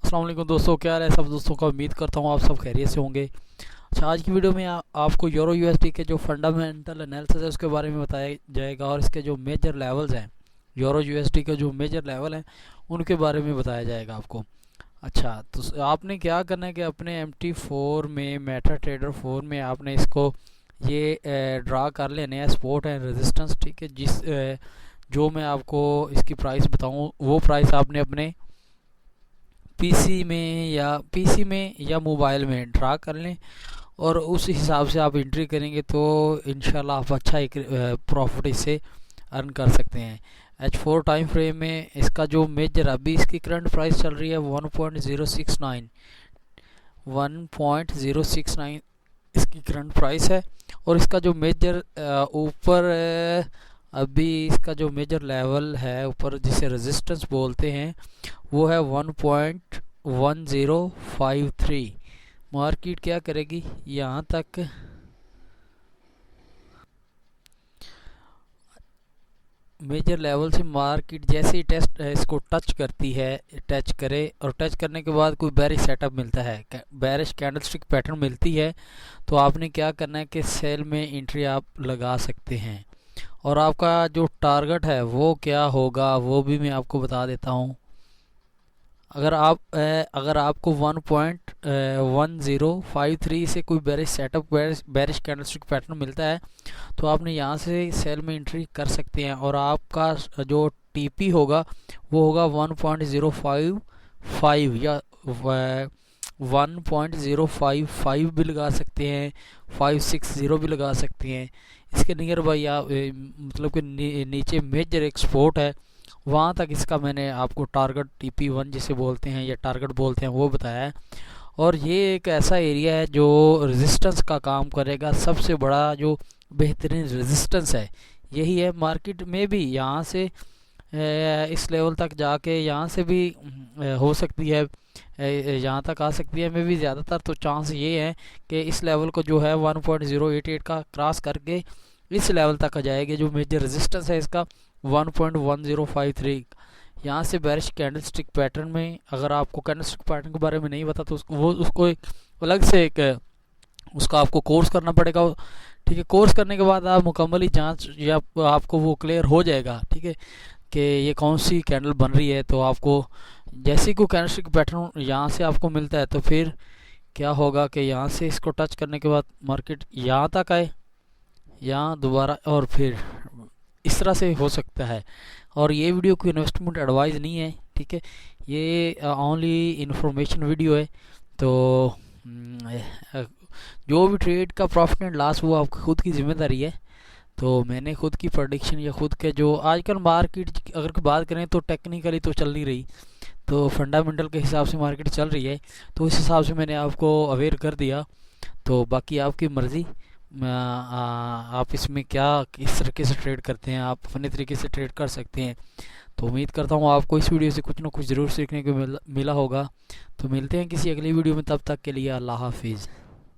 अस्सलाम वालेकुम दोस्तों, क्या हाल है सब दोस्तों का। उम्मीद करता हूँ आप सब खैरियत से होंगे। अच्छा, आज की वीडियो में आपको यूरो यूएसडी के जो फंडामेंटल एनालिसिस है उसके बारे में बताया जाएगा और इसके जो मेजर लेवल्स हैं, यूरो यूएसडी के जो मेजर लेवल हैं उनके बारे में बताया जाएगा आपको। अच्छा, तो आपने क्या करना है कि अपने MT4 में, मेटा ट्रेडर 4 में आपने इसको ये ड्रा कर लेने हैं सपोर्ट एंड रेजिस्टेंस। ठीक है, जो मैं आपको इसकी प्राइस बताऊँ वो प्राइस आपने अपने पीसी में या मोबाइल में ड्रा कर लें और उस हिसाब से आप एंट्री करेंगे तो इंशाल्लाह आप अच्छा एक प्रॉफिट इससे अर्न कर सकते हैं। H4 टाइम फ्रेम में इसका जो मेजर अभी इसकी करंट प्राइस चल रही है 1.069 इसकी करंट प्राइस है। और इसका जो मेजर ऊपर अभी इसका जो मेजर लेवल है ऊपर जिसे रेजिस्टेंस बोलते हैं वो है 1.1053। मार्केट क्या करेगी यहाँ तक मेजर लेवल से मार्केट जैसे ही टेस्ट इसको टच करती है, टच करे और टच करने के बाद कोई बेरिश सेटअप मिलता है, बेरिश कैंडलस्टिक पैटर्न मिलती है, तो आपने क्या करना है कि सेल में एंट्री आप लगा सकते हैं। और आपका जो टारगेट है वो क्या होगा वो भी मैं आपको बता देता हूँ। अगर आपको 1.1053 से कोई bearish setup bearish candlestick pattern मिलता है तो आपने यहाँ से सेल में एंट्री कर सकते हैं। और आपका जो टीपी होगा वो होगा 1.055 या 1.055 भी लगा सकते हैं, 560 भी लगा सकते हैं। इसके नियर बाई आप मतलब कि नीचे मेजर एक सपोर्ट है, वहाँ तक इसका मैंने आपको टारगेट TP1 जिसे बोलते हैं या टारगेट बोलते हैं वो बताया है। और ये एक ऐसा एरिया है जो रेजिस्टेंस का काम करेगा। सबसे बड़ा जो बेहतरीन रेजिस्टेंस है यही है। मार्केट में भी यहाँ से इस लेवल तक जाके यहाँ से भी हो सकती है, यहाँ तक आ सकती है। में भी ज़्यादातर तो चांस ये है कि इस लेवल को जो है 1.088 का क्रॉस करके इस लेवल तक आ जाएगी। जो मेजर रेजिस्टेंस है इसका 1.1053। यहाँ से बेरिश कैंडलस्टिक पैटर्न में, अगर आपको कैंडलस्टिक पैटर्न के बारे में नहीं पता तो उसको एक अलग से एक उसका आपको कोर्स करना पड़ेगा। ठीक है, कोर्स करने के बाद आप मुकम्मली जांच या आपको वो क्लियर हो जाएगा। ठीक है, कि ये कौन सी कैंडल बन रही है। तो आपको जैसे कोई कैंडलस्टिक पैटर्न यहाँ से आपको मिलता है तो फिर क्या होगा कि यहाँ से इसको टच करने के बाद मार्केट यहाँ तक आए, यहाँ दोबारा, और फिर इस तरह से हो सकता है। और ये वीडियो कोई इन्वेस्टमेंट एडवाइस नहीं है, ठीक है, ये ओनली इन्फॉर्मेशन वीडियो है। तो जो भी ट्रेड का प्रॉफिट एंड लॉस वो आपकी खुद की जिम्मेदारी है। तो मैंने खुद की प्रेडिक्शन या खुद के जो आजकल मार्केट अगर की बात करें तो टेक्निकली तो चल नहीं रही, तो फंडामेंटल के हिसाब से मार्केट चल रही है, तो उस हिसाब से मैंने आपको अवेयर कर दिया। तो बाकी आपकी मर्ज़ी, आप इसमें क्या किस तरीके से ट्रेड करते हैं, आप अपने तरीके से ट्रेड कर सकते हैं। तो उम्मीद करता हूँ आपको इस वीडियो से कुछ ना कुछ ज़रूर सीखने को मिला होगा। तो मिलते हैं किसी अगली वीडियो में, तब तक के लिए अल्लाह हाफिज़।